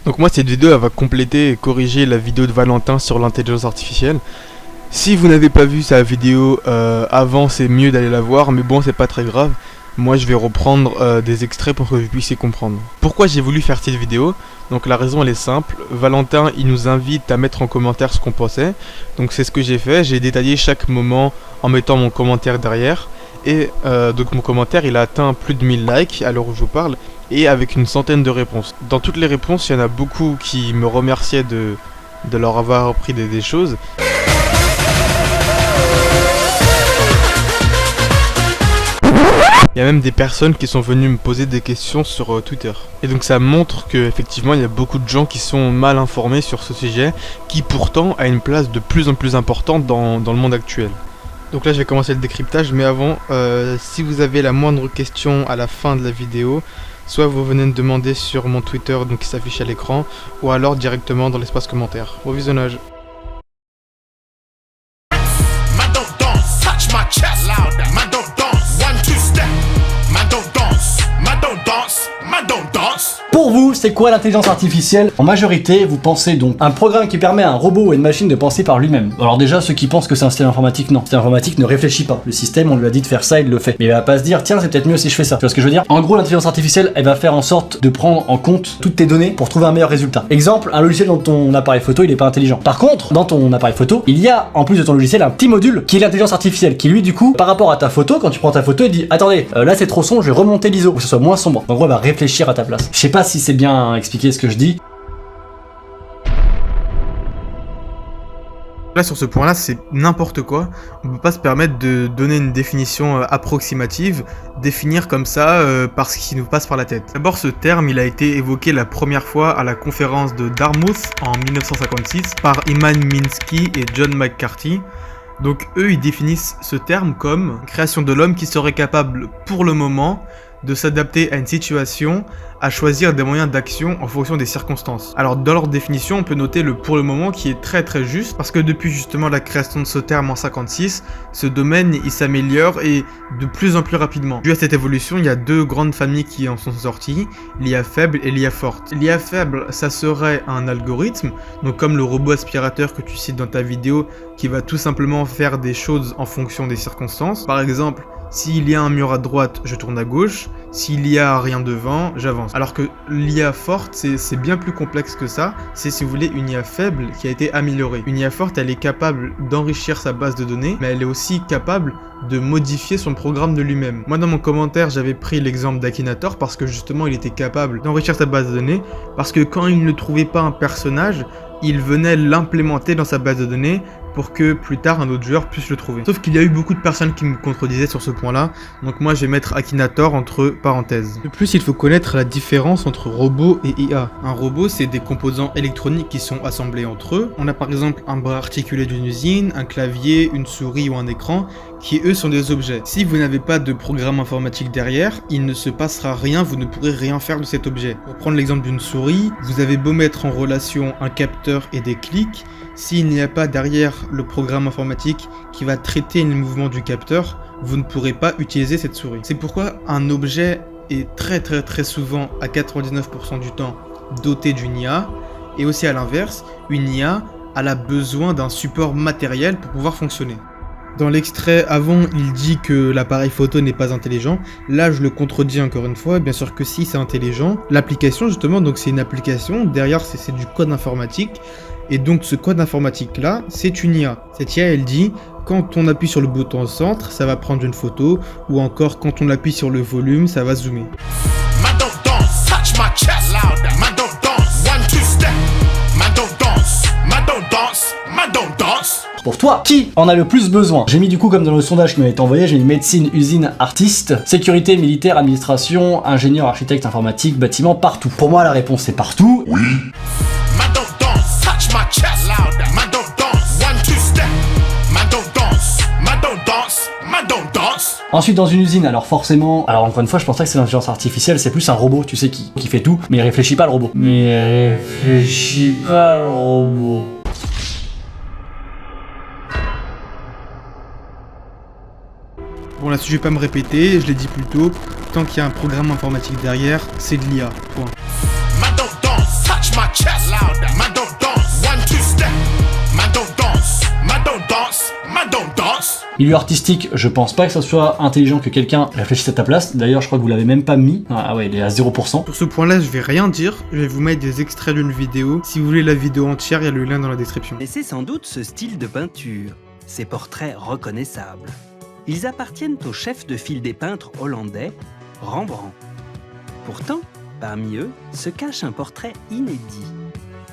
Donc moi cette vidéo elle va compléter et corriger la vidéo de Valentin sur l'intelligence artificielle. Si vous n'avez pas vu sa vidéo avant, c'est mieux d'aller la voir, mais bon c'est pas très grave. Moi je vais reprendre des extraits pour que vous puissiez comprendre. Pourquoi j'ai voulu faire cette vidéo? Donc la raison elle est simple, Valentin il nous invite à mettre en commentaire ce qu'on pensait. Donc c'est ce que j'ai fait, j'ai détaillé chaque moment en mettant mon commentaire derrière. Et donc mon commentaire il a atteint plus de 1000 likes à l'heure où je vous parle. Et avec une centaine de réponses. Dans toutes les réponses, il y en a beaucoup qui me remerciaient de leur avoir appris des choses. Il y a même des personnes qui sont venues me poser des questions sur Twitter. Et donc ça montre qu'effectivement il y a beaucoup de gens qui sont mal informés sur ce sujet, qui pourtant a une place de plus en plus importante dans le monde actuel. Donc là je vais commencer le décryptage, mais avant, si vous avez la moindre question à la fin de la vidéo, soit vous venez me demander sur mon Twitter donc qui s'affiche à l'écran, ou alors directement dans l'espace commentaire. Bon visionnage. Pour vous, c'est quoi l'intelligence artificielle? En majorité, vous pensez donc un programme qui permet à un robot ou à une machine de penser par lui-même. Alors déjà, ceux qui pensent que c'est un système informatique, non. Le système informatique ne réfléchit pas. Le système, on lui a dit de faire ça, il le fait. Mais il va pas se dire, tiens, c'est peut-être mieux si je fais ça. Tu vois ce que je veux dire? En gros, l'intelligence artificielle, elle va faire en sorte de prendre en compte toutes tes données pour trouver un meilleur résultat. Exemple, un logiciel dans ton appareil photo, il est pas intelligent. Par contre, dans ton appareil photo, il y a, en plus de ton logiciel, un petit module qui est l'intelligence artificielle, qui lui, du coup, par rapport à ta photo, quand tu prends ta photo, il dit, attendez, là c'est trop sombre, je vais remonter l'ISO, pour que ce soit moins sombre. En gros, elle va réfléchir à ta place. Je sais pas si c'est bien expliquer ce que je dis. Là sur ce point là c'est n'importe quoi, on peut pas se permettre de donner une définition approximative, définir comme ça parce qu'il nous passe par la tête. D'abord ce terme il a été évoqué la première fois à la conférence de Dartmouth en 1956 par Iman Minsky et John McCarthy. Donc eux ils définissent ce terme comme création de l'homme qui serait capable pour le moment de s'adapter à une situation, à choisir des moyens d'action en fonction des circonstances. Alors dans leur définition, on peut noter le pour le moment qui est très très juste, parce que depuis justement la création de ce terme en 56, ce domaine il s'améliore et de plus en plus rapidement. Dû à cette évolution, il y a deux grandes familles qui en sont sorties, l'IA faible et l'IA forte. L'IA faible, ça serait un algorithme, donc comme le robot aspirateur que tu cites dans ta vidéo, qui va tout simplement faire des choses en fonction des circonstances. Par exemple, s'il y a un mur à droite, je tourne à gauche. S'il y a rien devant, j'avance. Alors que l'IA forte, c'est bien plus complexe que ça. C'est, si vous voulez, une IA faible qui a été améliorée. Une IA forte, elle est capable d'enrichir sa base de données, mais elle est aussi capable de modifier son programme de lui-même. Moi, dans mon commentaire, j'avais pris l'exemple d'Akinator parce que justement, il était capable d'enrichir sa base de données. Parce que quand il ne trouvait pas un personnage, il venait l'implémenter dans sa base de données pour que plus tard un autre joueur puisse le trouver. Sauf qu'il y a eu beaucoup de personnes qui me contredisaient sur ce point-là, donc moi je vais mettre Akinator entre parenthèses. De plus, il faut connaître la différence entre robot et IA. Un robot, c'est des composants électroniques qui sont assemblés entre eux. On a par exemple un bras articulé d'une usine, un clavier, une souris ou un écran, qui eux sont des objets. Si vous n'avez pas de programme informatique derrière, il ne se passera rien, vous ne pourrez rien faire de cet objet. Pour prendre l'exemple d'une souris, vous avez beau mettre en relation un capteur et des clics, s'il n'y a pas derrière le programme informatique qui va traiter le mouvement du capteur, vous ne pourrez pas utiliser cette souris. C'est pourquoi un objet est très souvent, à 99% du temps, doté d'une IA, et aussi à l'inverse, une IA a besoin d'un support matériel pour pouvoir fonctionner. Dans l'extrait avant, il dit que l'appareil photo n'est pas intelligent. Là, je le contredis encore une fois. Bien sûr que si, c'est intelligent. L'application, justement, donc c'est une application. Derrière, c'est du code informatique. Et donc, ce code informatique-là, c'est une IA. Cette IA, elle dit, quand on appuie sur le bouton au centre, ça va prendre une photo. Ou encore, quand on appuie sur le volume, ça va zoomer. Pour toi, qui en a le plus besoin? J'ai mis du coup, comme dans le sondage qui m'a été envoyé, j'ai mis médecine, usine, artiste, sécurité, militaire, administration, ingénieur, architecte, informatique, bâtiment, partout. Pour moi, la réponse c'est partout. Oui. Ensuite dans une usine, alors forcément, alors encore une fois je pense pas que c'est l'intelligence artificielle, c'est plus un robot, tu sais, qui fait tout, mais il réfléchit pas le robot. Bon là-dessus je vais pas me répéter, je l'ai dit plus tôt, tant qu'il y a un programme informatique derrière, c'est de l'IA, point. Milieu artistique, je pense pas que ça soit intelligent que quelqu'un réfléchisse à ta place. D'ailleurs, je crois que vous l'avez même pas mis. Ah ouais, il est à 0%. Pour ce point-là, je vais rien dire. Je vais vous mettre des extraits d'une vidéo. Si vous voulez la vidéo entière, il y a le lien dans la description. Mais c'est sans doute ce style de peinture, ces portraits reconnaissables. Ils appartiennent au chef de file des peintres hollandais, Rembrandt. Pourtant, parmi eux, se cache un portrait inédit,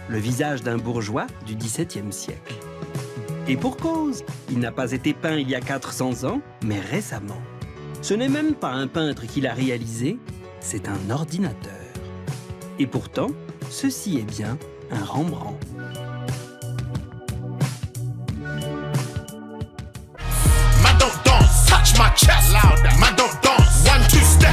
le visage d'un bourgeois du XVIIe siècle. Et pour cause, il n'a pas été peint il y a 400 ans, mais récemment. Ce n'est même pas un peintre qui l'a réalisé, c'est un ordinateur. Et pourtant, ceci est bien un Rembrandt. Man don't dance, touch my chest louder. Man don't dance, 1, 2 step.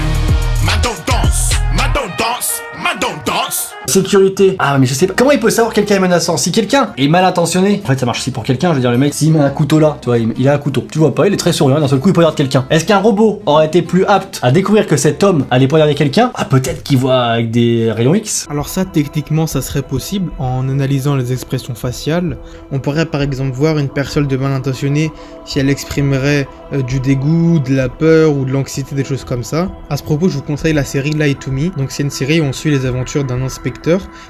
Man don't dance, man don't dance, man don't dance. Sécurité. Ah mais je sais pas. Comment il peut savoir quelqu'un est menaçant? Si quelqu'un est mal intentionné, en fait ça marche aussi pour quelqu'un, je veux dire le mec, s'il met un couteau là, tu vois, il a un couteau. Tu vois pas, il est très souriant, d'un seul coup il poignarde quelqu'un. Est-ce qu'un robot aurait été plus apte à découvrir que cet homme allait poignarder quelqu'un? Ah peut-être qu'il voit avec des rayons X. Alors ça, techniquement, ça serait possible en analysant les expressions faciales. On pourrait par exemple voir une personne de mal intentionnée si elle exprimerait du dégoût, de la peur ou de l'anxiété, des choses comme ça. À ce propos, je vous conseille la série Lie to Me. Donc c'est une série où on suit les aventures d'un inspecteur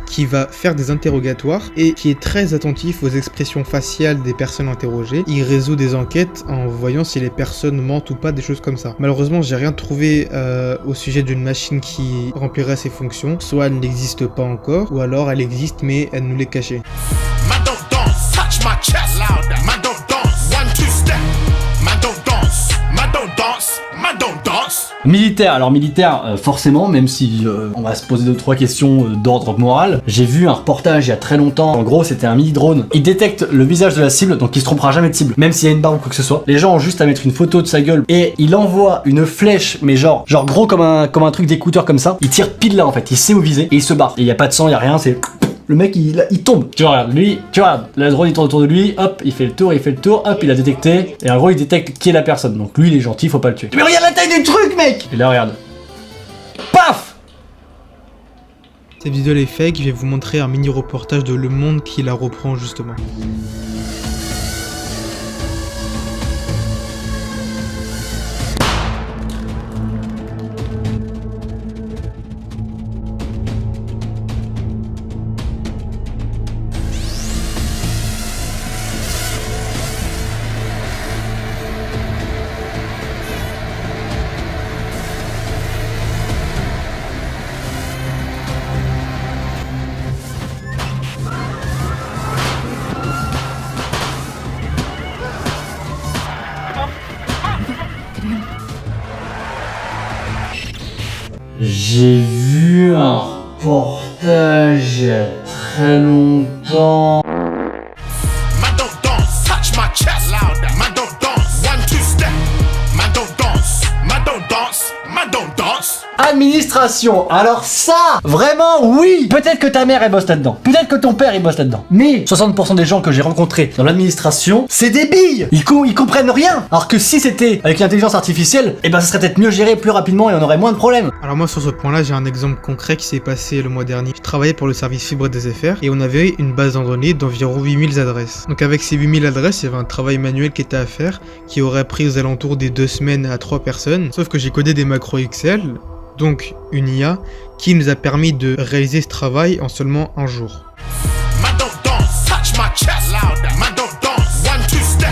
qui va faire des interrogatoires et qui est très attentif aux expressions faciales des personnes interrogées. Il résout des enquêtes en voyant si les personnes mentent ou pas, des choses comme ça. Malheureusement, j'ai rien trouvé au sujet d'une machine qui remplirait ces fonctions. Soit elle n'existe pas encore, ou alors elle existe mais elle nous l'est cachée. Man don't dance, touch my chest louder. Man don't dance, 1, 2 step. Man don't dance, man don't dance, man don't dance. Militaire, alors militaire, forcément, même si on va se poser 2-3 questions d'ordre moral. J'ai vu un reportage il y a très longtemps, en gros c'était un mini-drone. Il détecte le visage de la cible, donc il se trompera jamais de cible, même s'il y a une barbe ou quoi que ce soit. Les gens ont juste à mettre une photo de sa gueule et il envoie une flèche, mais genre gros comme un truc d'écouteur comme ça. Il tire pile là en fait, il sait où viser et il se barre. Et il y a pas de sang, il y a rien, c'est... Le mec il tombe. Tu vois, regarde, lui, tu vois, le drone il tourne autour de lui, hop, il fait le tour, hop, il a détecté. Et en gros il détecte qui est la personne. Donc lui il est gentil, faut pas le tuer. Mais regarde la taille du truc, mec! Et là regarde. Paf! Cette vidéo elle est fake, je vais vous montrer un mini reportage de Le Monde qui la reprend justement. J'ai vu un reportage il y a très longtemps. Man don't dance, touch my chest louder. Man don't dance, 1, 2 step. Man don't dance, man don't dance, man don't dance. Administration. Alors ça, vraiment oui. Peut-être que ta mère elle bosse là-dedans. Peut-être que ton père il bosse là-dedans. Mais 60% des gens que j'ai rencontrés dans l'administration, c'est des billes. Ils comprennent rien. Alors que si c'était avec l'intelligence artificielle, eh ben ça serait peut-être mieux géré plus rapidement et on aurait moins de problèmes. Alors moi sur ce point-là, j'ai un exemple concret qui s'est passé le mois dernier. Je travaillais pour le service fibre des FR et on avait une base de données d'environ 8000 adresses. Donc avec ces 8000 adresses, il y avait un travail manuel qui était à faire qui aurait pris aux alentours des 2 semaines à 3 personnes. Sauf que j'ai codé des macros Excel, donc une IA, qui nous a permis de réaliser ce travail en seulement un jour. Man don't dance, touch my chest louder. Man don't dance, 1, 2 step.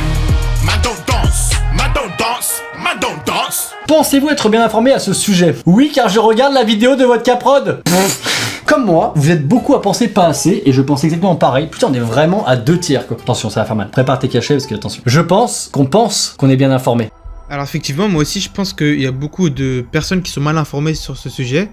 Man don't dance, man don't dance, man don't dance. Pensez-vous être bien informé à ce sujet? Oui, car je regarde la vidéo de votre caprod. Comme moi, vous êtes beaucoup à penser pas assez, et je pense exactement pareil. Putain, on est vraiment à 2 tiers, quoi. Attention, ça va faire mal. Prépare tes cachets, parce que, attention. Je pense qu'on est bien informé. Alors effectivement, moi aussi je pense qu'il y a beaucoup de personnes qui sont mal informées sur ce sujet.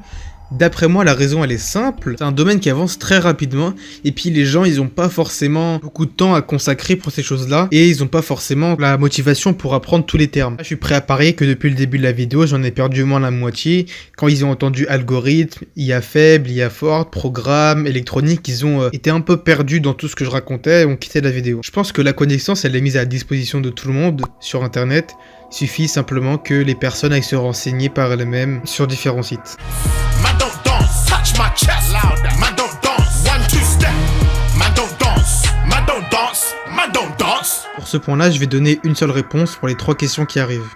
D'après moi, la raison elle est simple, c'est un domaine qui avance très rapidement, et puis les gens ils ont pas forcément beaucoup de temps à consacrer pour ces choses-là, et ils ont pas forcément la motivation pour apprendre tous les termes. Là, je suis prêt à parier que depuis le début de la vidéo, j'en ai perdu au moins la moitié. Quand ils ont entendu algorithme, IA faible, IA forte, programme, électronique, ils ont été un peu perdus dans tout ce que je racontais et ont quitté la vidéo. Je pense que la connaissance elle est mise à la disposition de tout le monde sur internet. Il suffit simplement que les personnes aillent se renseigner par elles-mêmes sur différents sites. Man don't dance, touch my chest louder. Man don't dance, 1, 2 step. Man don't dance, man don't dance, man don't dance. Pour Sur ce point-là, je vais donner une seule réponse pour les 3 questions qui arrivent.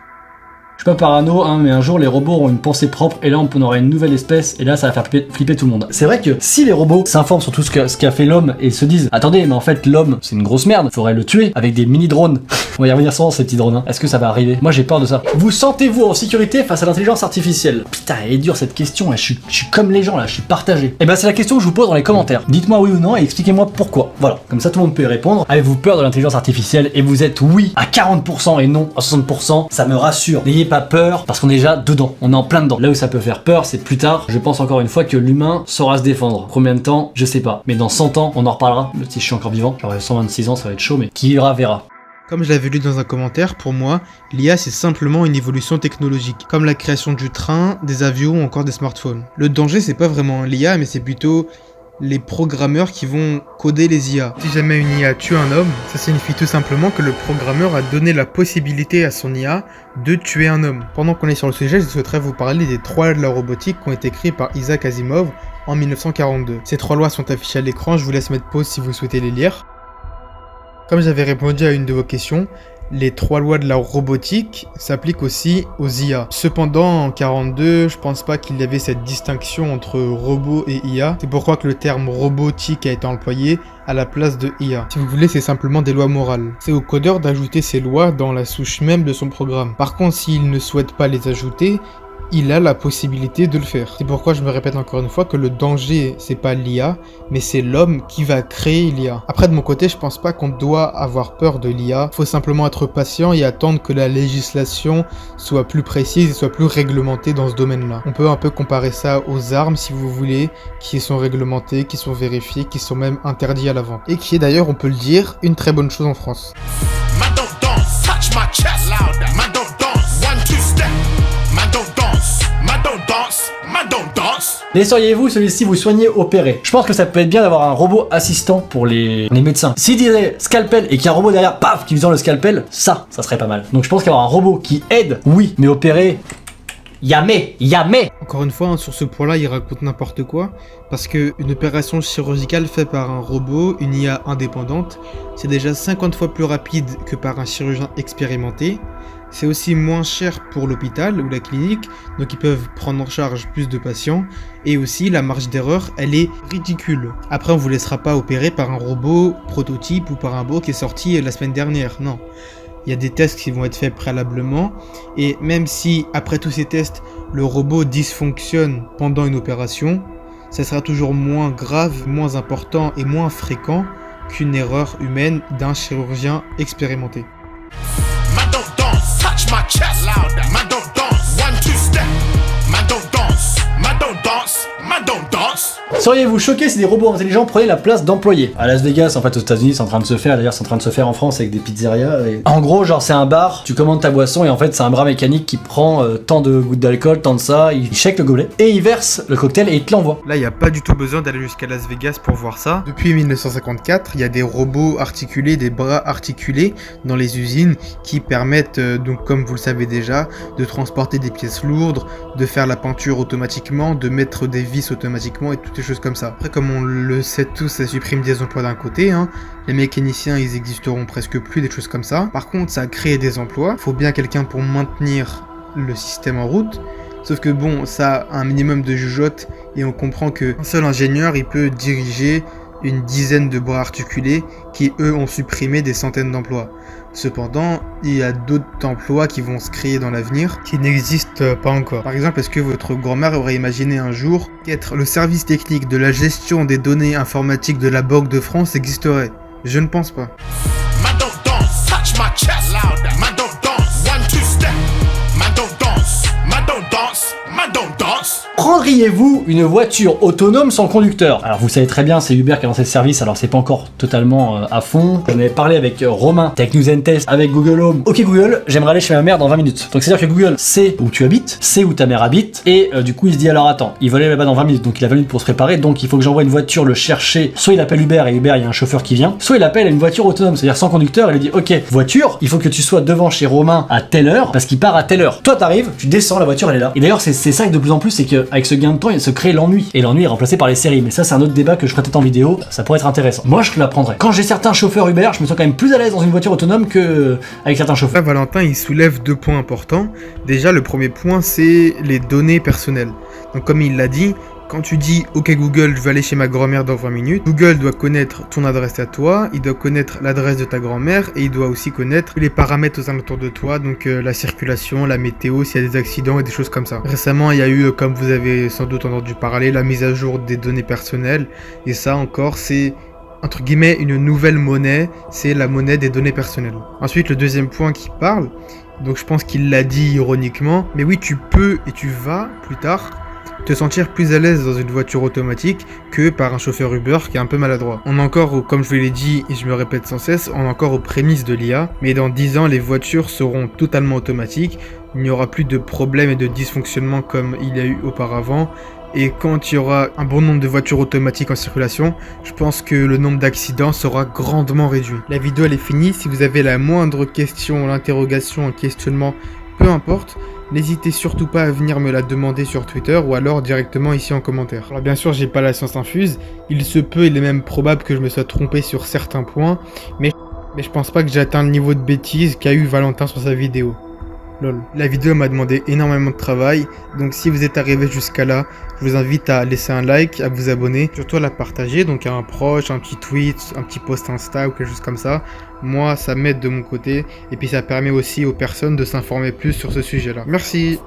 Je suis pas parano, hein, mais un jour les robots auront une pensée propre et là on aura une nouvelle espèce et là ça va faire flipper tout le monde. C'est vrai que si les robots s'informent sur tout ce qu'a fait l'homme et se disent attendez mais en fait l'homme c'est une grosse merde, faudrait le tuer avec des mini drones. On va y revenir souvent ces petits drones, hein. Est-ce que ça va arriver? Moi j'ai peur de ça. Vous sentez-vous en sécurité face à l'intelligence artificielle? Putain elle est dure cette question, je suis comme les gens là, je suis partagé. Et ben c'est la question que je vous pose dans les commentaires. Dites-moi oui ou non et expliquez-moi pourquoi. Voilà, comme ça tout le monde peut y répondre. Avez-vous peur de l'intelligence artificielle et vous êtes oui à 40% et non à 60%? Ça me rassure. N'ayez pas peur parce qu'on est déjà dedans, on est en plein dedans. Là où ça peut faire peur, c'est plus tard. Je pense encore une fois que l'humain saura se défendre. Combien de temps, je sais pas. Mais dans 100 ans, on en reparlera. Si je suis encore vivant, j'aurai 126 ans, ça va être chaud, mais qui ira verra. Comme je l'avais lu dans un commentaire, pour moi, l'IA c'est simplement une évolution technologique, comme la création du train, des avions ou encore des smartphones. Le danger c'est pas vraiment l'IA, mais c'est plutôt les programmeurs qui vont coder les IA. Si jamais une IA tue un homme, ça signifie tout simplement que le programmeur a donné la possibilité à son IA de tuer un homme. Pendant qu'on est sur le sujet, je souhaiterais vous parler des 3 lois de la robotique qui ont été créées par Isaac Asimov en 1942. Ces 3 lois sont affichées à l'écran, je vous laisse mettre pause si vous souhaitez les lire. Comme j'avais répondu à une de vos questions, les 3 lois de la robotique s'appliquent aussi aux IA. Cependant, en 42, je pense pas qu'il y avait cette distinction entre robot et IA. C'est pourquoi que le terme robotique a été employé à la place de IA. Si vous voulez, c'est simplement des lois morales. C'est au codeur d'ajouter ces lois dans la souche même de son programme. Par contre, s'il ne souhaite pas les ajouter, il a la possibilité de le faire. C'est pourquoi je me répète encore une fois que le danger, c'est pas l'IA, mais c'est l'homme qui va créer l'IA. Après, de mon côté, je pense pas qu'on doit avoir peur de l'IA. Faut simplement être patient et attendre que la législation soit plus précise et soit plus réglementée dans ce domaine-là. On peut un peu comparer ça aux armes, si vous voulez, qui sont réglementées, qui sont vérifiées, qui sont même interdites à la vente. Et qui est d'ailleurs, on peut le dire, une très bonne chose en France. Man don't dance, touch my chest louder. Man don't dance, 1, 2 step. Man don't dance, man don't dance, man don't dance. Laisseriez-vous celui-ci vous soigner, opérer? Je pense que ça peut être bien d'avoir un robot assistant pour les médecins. S'il disait scalpel et qu'il y a un robot derrière, paf, qui lui donne le scalpel, ça serait pas mal. Donc je pense qu'avoir un robot qui aide, oui, mais opérer, yamé. Encore une fois, hein, sur ce point-là, il raconte n'importe quoi, parce que une opération chirurgicale faite par un robot, une IA indépendante, c'est déjà 50 fois plus rapide que par un chirurgien expérimenté. C'est aussi moins cher pour l'hôpital ou la clinique, donc ils peuvent prendre en charge plus de patients, et aussi la marge d'erreur, elle est ridicule. Après, on vous laissera pas opérer par un robot prototype ou par un robot qui est sorti la semaine dernière, non. Il y a des tests qui vont être faits préalablement, et même si après tous ces tests, le robot dysfonctionne pendant une opération, ça sera toujours moins grave, moins important et moins fréquent qu'une erreur humaine d'un chirurgien expérimenté. Man don't dance, touch my chest louder. Man don't dance, 1, 2 step. Man don't dance, man don't dance, man don't dance. Seriez-vous choqué si des robots intelligents prenaient la place d'employés? À Las Vegas, en fait, aux États-Unis, c'est en train de se faire. D'ailleurs, c'est en train de se faire en France avec des pizzerias. Et... En gros, genre, c'est un bar, tu commandes ta boisson et en fait, c'est un bras mécanique qui prend tant de gouttes d'alcool, tant de ça, il shake le gobelet et il verse le cocktail et il te l'envoie. Là, il n'y a pas du tout besoin d'aller jusqu'à Las Vegas pour voir ça. Depuis 1954, il y a des robots articulés, des bras articulés dans les usines qui permettent, donc comme vous le savez déjà, de transporter des pièces lourdes, de faire la peinture automatiquement, de mettre des vis automatiquement et toutes les choses comme ça. Après, comme on le sait tous, ça supprime des emplois d'un côté, hein. Les mécaniciens, ils existeront presque plus, des choses comme ça. Par contre, ça a créé des emplois. Faut bien quelqu'un pour maintenir le système en route. Sauf que bon, ça a un minimum de jugeote et on comprend qu'un seul ingénieur, il peut diriger une dizaine de bras articulés qui, eux, ont supprimé des centaines d'emplois. Cependant, il y a d'autres emplois qui vont se créer dans l'avenir qui n'existent pas encore. Par exemple, est-ce que votre grand-mère aurait imaginé un jour qu'être le service technique de la gestion des données informatiques de la Banque de France existerait? Je ne pense pas. Man don't dance, touch my chest louder. Man don't dance, 1, 2 step. Man don't dance, man don't dance, man don't dance. Prendriez-vous une voiture autonome sans conducteur? Alors vous savez très bien, c'est Uber qui a lancé le service, alors c'est pas encore totalement à fond. J'en avais parlé avec Romain, Tech News and Test, avec Google Home. Ok Google, j'aimerais aller chez ma mère dans 20 minutes. Donc c'est-à-dire que Google sait où tu habites, sait où ta mère habite, et du coup il se dit alors attends, il va aller là-bas dans 20 minutes, donc il a 20 minutes pour se préparer, donc il faut que j'envoie une voiture le chercher. Soit il appelle Uber et Uber il y a un chauffeur qui vient, soit il appelle une voiture autonome, c'est-à-dire sans conducteur, et il dit ok, voiture, il faut que tu sois devant chez Romain à telle heure, parce qu'il part à telle heure. Toi t'arrives, tu descends, la voiture elle est là. Et d'ailleurs c'est ça que de plus en plus, c'est que avec ce gain de temps, il se crée l'ennui. Et l'ennui est remplacé par les séries. Mais ça, c'est un autre débat que je ferai peut-être en vidéo. Ça pourrait être intéressant. Moi, je l'apprendrai. Quand j'ai certains chauffeurs Uber, je me sens quand même plus à l'aise dans une voiture autonome que avec certains chauffeurs. Là, Valentin, il soulève 2 points importants. Déjà, le premier point, c'est les données personnelles. Donc, comme il l'a dit, quand tu dis « Ok Google, je vais aller chez ma grand-mère dans 20 minutes », Google doit connaître ton adresse à toi, il doit connaître l'adresse de ta grand-mère et il doit aussi connaître les paramètres aux alentours de toi, donc la circulation, la météo, s'il y a des accidents et des choses comme ça. Récemment, il y a eu, comme vous avez sans doute entendu parler, la mise à jour des données personnelles et ça encore, c'est entre guillemets une nouvelle monnaie, c'est la monnaie des données personnelles. Ensuite, le deuxième point qui parle, donc je pense qu'il l'a dit ironiquement, mais oui, tu peux et tu vas plus tard te sentir plus à l'aise dans une voiture automatique que par un chauffeur Uber qui est un peu maladroit. On est encore, comme je vous l'ai dit et je me répète sans cesse, on est encore aux prémices de l'IA, mais dans 10 ans, les voitures seront totalement automatiques, il n'y aura plus de problèmes et de dysfonctionnements comme il y a eu auparavant, et quand il y aura un bon nombre de voitures automatiques en circulation, je pense que le nombre d'accidents sera grandement réduit. La vidéo elle est finie, si vous avez la moindre question, l'interrogation, un questionnement, peu importe, n'hésitez surtout pas à venir me la demander sur Twitter ou alors directement ici en commentaire. Alors bien sûr, j'ai pas la science infuse, il se peut, il est même probable que je me sois trompé sur certains points, mais je pense pas que j'ai atteint le niveau de bêtise qu'a eu Valentin sur sa vidéo. Lol. La vidéo m'a demandé énormément de travail, donc si vous êtes arrivé jusqu'à là, je vous invite à laisser un like, à vous abonner, surtout à la partager, donc à un proche, un petit tweet, un petit post Insta ou quelque chose comme ça. Moi, ça m'aide de mon côté, et puis ça permet aussi aux personnes de s'informer plus sur ce sujet-là. Merci.